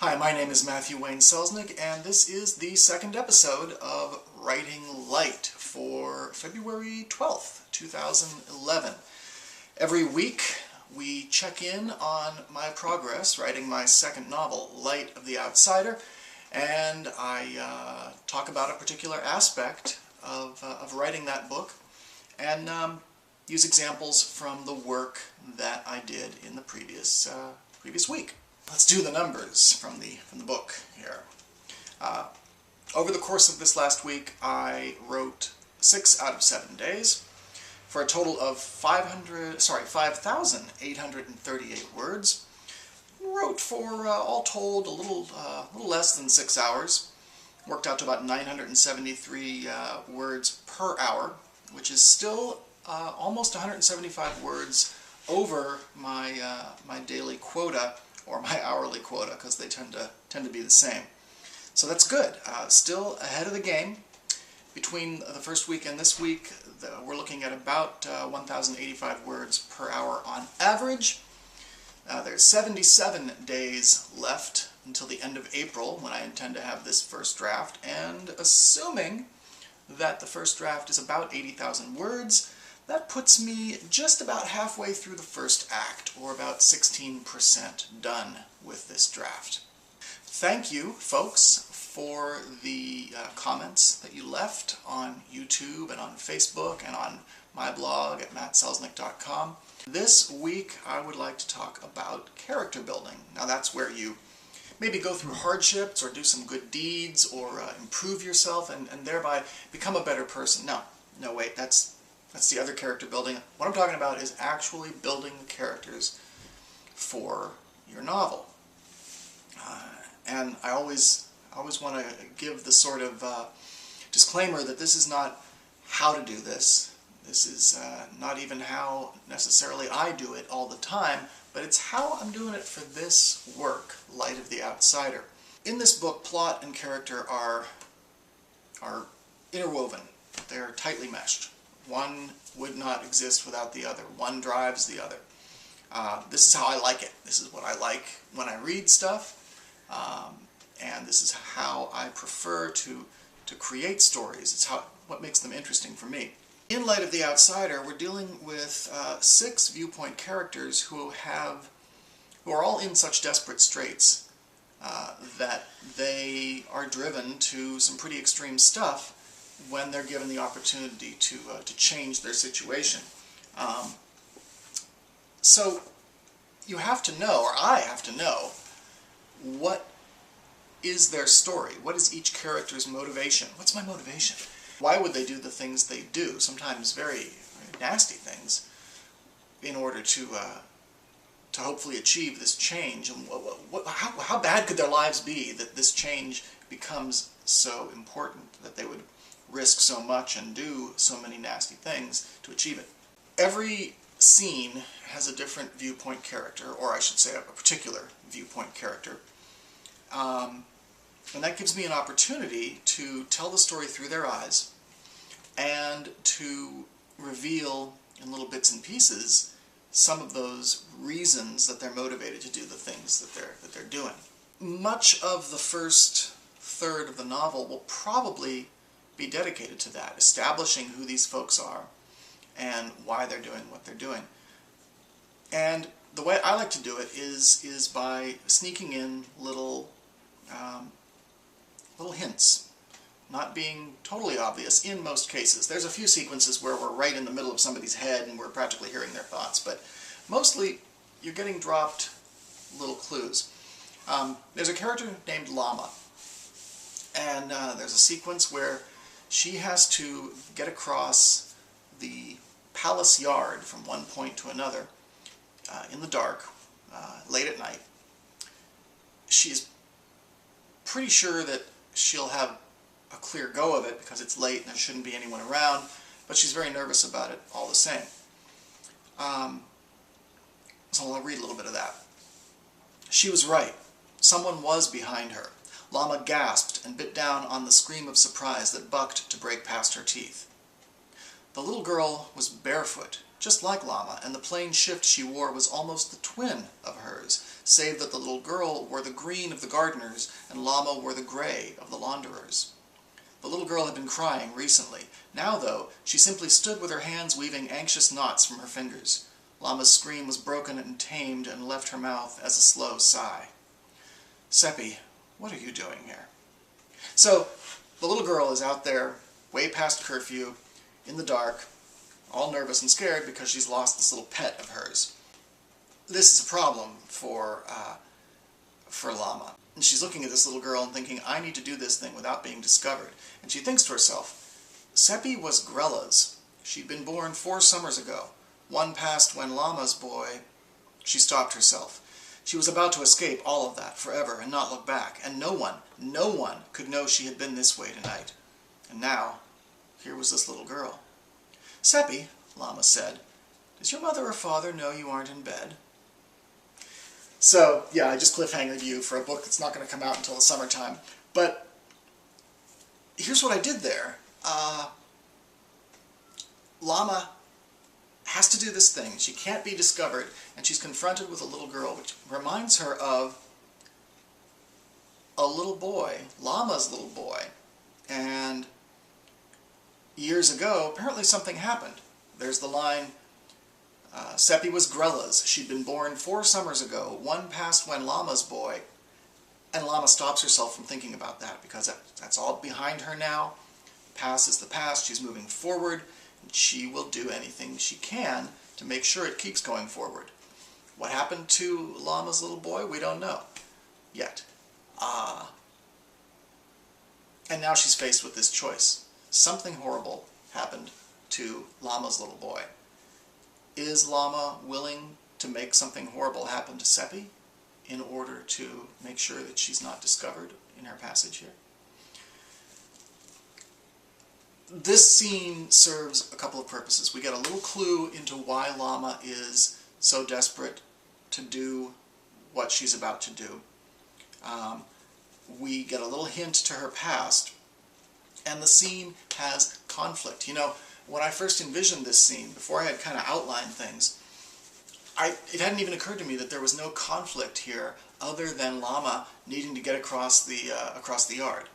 Hi, my name is Wayne Selznick, and this is the second episode of Writing Light for February 12th, 2011. Every week we check in on my progress writing my second novel, Light of the Outsider, and I talk about a particular aspect of writing that book and use examples from the work that I did in the previous week. Let's do the numbers from the book here. Over the course of this last week, I wrote 6 out of 7 days for a total of 5,838 words. Wrote for, all told, a little less than 6 hours. Worked out to about 973 words per hour, which is still almost 175 words over my my daily quota, or my hourly quota, because they tend to be the same. So that's good. Still ahead of the game. Between the first week and this week, we're looking at about 1,085 words per hour on average. There's 77 days left until the end of April, when I intend to have this first draft, and assuming that the first draft is about 80,000 words, that puts me just about halfway through the first act, or about 16% done with this draft. Thank you, folks, for the comments that you left on YouTube and on Facebook and on my blog at mattselznick.com. This week I would like to talk about character building. Now that's where you maybe go through hardships or do some good deeds or improve yourself and thereby become a better person. No, wait, that's the other character building. What I'm talking about is actually building the characters for your novel. And I always want to give the sort of disclaimer that this is not how to do this. This is not even how necessarily I do it all the time, but it's how I'm doing it for this work, Light of the Outsider. In this book, plot and character are interwoven. They're tightly meshed. One would not exist without the other. One drives the other. This is how I like it. This is what I like when I read stuff, and this is how I prefer to create stories. It's what makes them interesting for me. In Light of the Outsider, we're dealing with 6 viewpoint characters who are all in such desperate straits that they are driven to some pretty extreme stuff when they're given the opportunity to change their situation. So you have to know, or I have to know, what is their story? What is each character's motivation? What's my motivation? Why would they do the things they do, sometimes very, very nasty things, in order to hopefully achieve this change? And how bad could their lives be that this change becomes so important that they would risk so much and do so many nasty things to achieve it? Every scene has a different viewpoint character, or I should say a particular viewpoint character. And that gives me an opportunity to tell the story through their eyes and to reveal in little bits and pieces some of those reasons that they're motivated to do the things that they're doing. Much of the first third of the novel will probably be dedicated to that, establishing who these folks are and why they're doing what they're doing. And the way I like to do it is by sneaking in little hints, not being totally obvious in most cases. There's a few sequences where we're right in the middle of somebody's head and we're practically hearing their thoughts, but mostly you're getting dropped little clues. There's a character named Llama, and there's a sequence where she has to get across the palace yard from one point to another in the dark, late at night. She's pretty sure that she'll have a clear go of it because it's late and there shouldn't be anyone around, but she's very nervous about it all the same. So I'll read a little bit of that. She was right. Someone was behind her. Llama gasped and bit down on the scream of surprise that bucked to break past her teeth. The little girl was barefoot, just like Llama, and the plain shift she wore was almost the twin of hers, save that the little girl wore the green of the gardeners and Lama wore the gray of the launderers. The little girl had been crying recently. Now, though, she simply stood with her hands weaving anxious knots from her fingers. Lama's scream was broken and tamed and left her mouth as a slow sigh. "Seppi, what are you doing here?" So, the little girl is out there, way past curfew, in the dark, all nervous and scared because she's lost this little pet of hers. This is a problem for Lama. And she's looking at this little girl and thinking, I need to do this thing without being discovered. And she thinks to herself, Seppi was Grella's. She'd been born 4 summers ago. One passed when Lama's boy... She stopped herself. She was about to escape all of that forever and not look back. And no one could know she had been this way tonight. And now, here was this little girl. "Seppi," Lama said, "does your mother or father know you aren't in bed?" So, yeah, I just cliffhangered you for a book that's not going to come out until the summertime. But here's what I did there. Lama has to do this thing. She can't be discovered, and she's confronted with a little girl, which reminds her of a little boy, Lama's little boy. And years ago, apparently something happened. There's the line, Seppi was Grella's. She'd been born 4 summers ago. One passed when Lama's boy. And Lama stops herself from thinking about that because that's all behind her now. The past is the past. She's moving forward. And she will do anything she can to make sure it keeps going forward. What happened to Lama's little boy? We don't know yet. And now she's faced with this choice. Something horrible happened to Lama's little boy. Is Lama willing to make something horrible happen to Seppi in order to make sure that she's not discovered in her passage here? This scene serves a couple of purposes. We get a little clue into why Lama is so desperate to do what she's about to do. We get a little hint to her past, and the scene has conflict. You know, when I first envisioned this scene, before I had kind of outlined things, it hadn't even occurred to me that there was no conflict here other than Lama needing to get across the yard.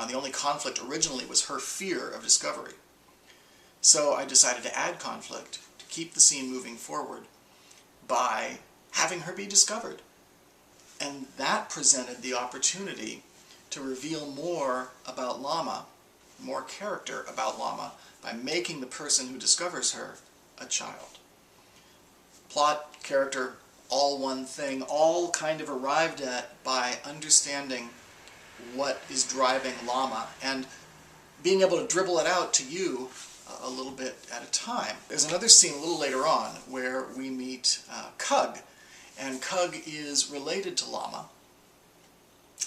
The only conflict originally was her fear of discovery. So I decided to add conflict to keep the scene moving forward by having her be discovered. And that presented the opportunity to reveal more about Lama, more character about Lama, by making the person who discovers her a child. Plot, character, all one thing, all kind of arrived at by understanding what is driving Lama and being able to dribble it out to you a little bit at a time. There's another scene a little later on where we meet Kug, and Kug is related to Lama,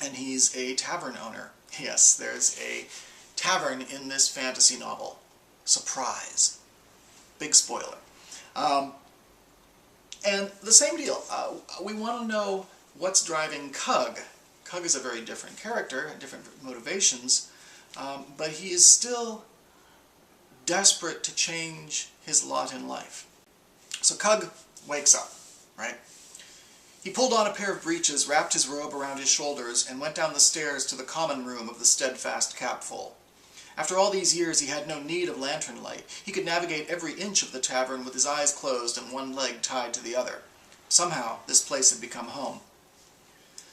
and he's a tavern owner. Yes, there's a tavern in this fantasy novel. Surprise. Big spoiler. And the same deal. We want to know what's driving Kug. Kug is a very different character, different motivations, but he is still desperate to change his lot in life. So Kug wakes up, right? He pulled on a pair of breeches, wrapped his robe around his shoulders, and went down the stairs to the common room of the Steadfast Capful. After all these years, he had no need of lantern light. He could navigate every inch of the tavern with his eyes closed and one leg tied to the other. Somehow, this place had become home.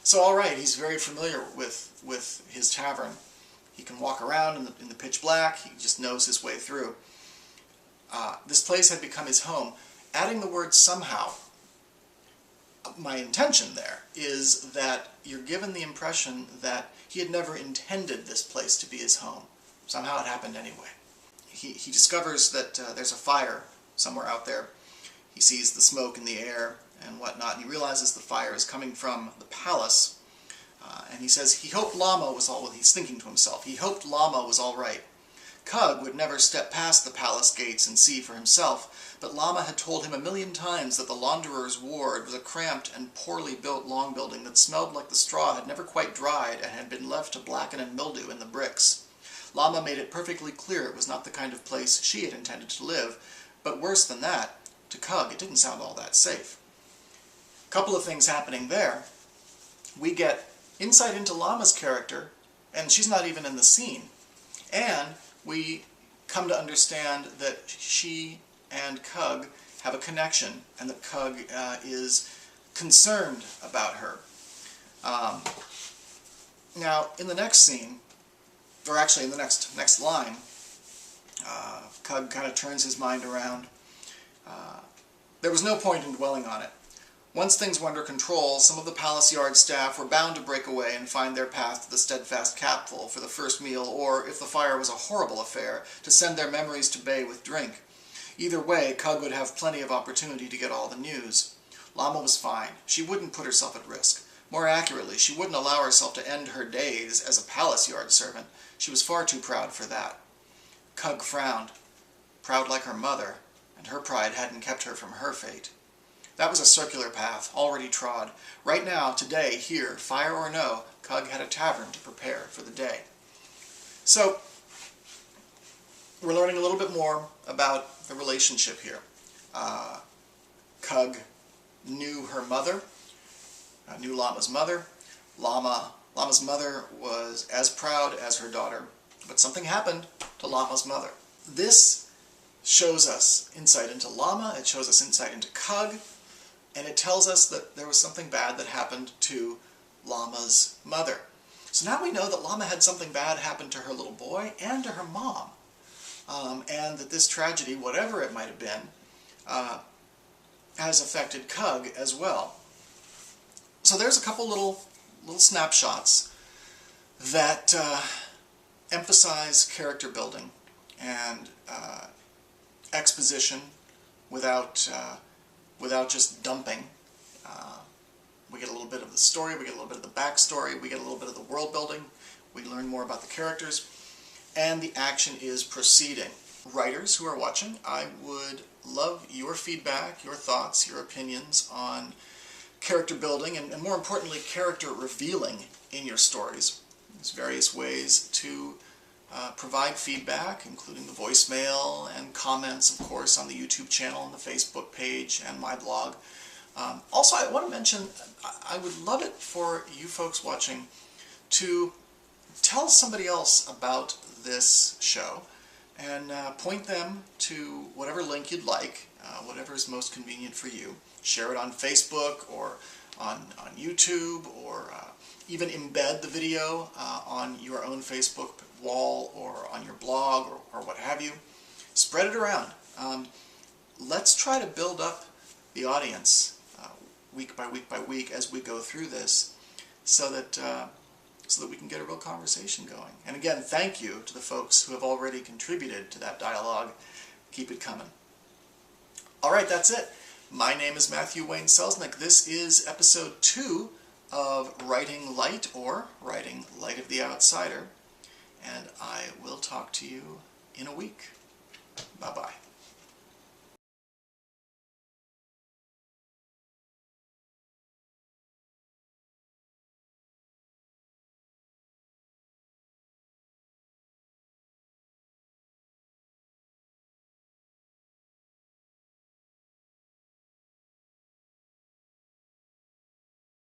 So, all right, he's very familiar with his tavern. He can walk around in the pitch black. He just knows his way through. This place had become his home. Adding the word somehow, my intention there is that you're given the impression that he had never intended this place to be his home. Somehow it happened anyway. He discovers that there's a fire somewhere out there. He sees the smoke in the air and whatnot, and he realizes the fire is coming from the palace. And he says he hoped Lama was all... He's thinking to himself, he hoped Lama was all right. Kug would never step past the palace gates and see for himself, but Lama had told him 1,000,000 times that the launderer's ward was a cramped and poorly built long building that smelled like the straw had never quite dried and had been left to blacken and mildew in the bricks. Lama made it perfectly clear it was not the kind of place she had intended to live, but worse than that, to Kug it didn't sound all that safe. Couple of things happening there. We get insight into Llama's character, and she's not even in the scene. And we come to understand that she and Cug have a connection, and that Cug is concerned about her. Now, in the next scene, or actually in the next line, Cug kind of turns his mind around. There was no point in dwelling on it. Once things were under control, some of the palace yard staff were bound to break away and find their path to the steadfast capful for the first meal, or, if the fire was a horrible affair, to send their memories to bay with drink. Either way, Cug would have plenty of opportunity to get all the news. Llama was fine. She wouldn't put herself at risk. More accurately, she wouldn't allow herself to end her days as a palace yard servant. She was far too proud for that. Cug frowned, proud like her mother, and her pride hadn't kept her from her fate. That was a circular path, already trod. Right now, today, here, fire or no, Cug had a tavern to prepare for the day. So, we're learning a little bit more about the relationship here. Cug knew her mother, knew Llama's mother. Llama's mother was as proud as her daughter, but something happened to Llama's mother. This shows us insight into Llama, it shows us insight into Cug, and it tells us that there was something bad that happened to Llama's mother. So now we know that Llama had something bad happen to her little boy and to her mom, and that this tragedy, whatever it might have been, has affected Cug as well. So there's a couple little snapshots that emphasize character building and exposition without just dumping. We get a little bit of the story, we get a little bit of the backstory, we get a little bit of the world building, we learn more about the characters, and the action is proceeding. Writers who are watching, I would love your feedback, your thoughts, your opinions on character building, and more importantly, character revealing in your stories. There's various ways to provide feedback, including the voicemail and comments, of course, on the YouTube channel and the Facebook page and my blog. Also, I want to mention, I would love it for you folks watching to tell somebody else about this show and point them to whatever link you'd like, whatever is most convenient for you. Share it on Facebook or on YouTube, or even embed the video on your own Facebook wall or on your blog or what have you. Spread it around. Let's try to build up the audience week by week by week as we go through this, so that we can get a real conversation going. And again, thank you to the folks who have already contributed to that dialogue. Keep it coming. Alright, that's it. My name is Matthew Wayne Selznick. This is episode 2 of Writing Light, or Writing Light of the Outsider. And I will talk to you in a week. Bye-bye.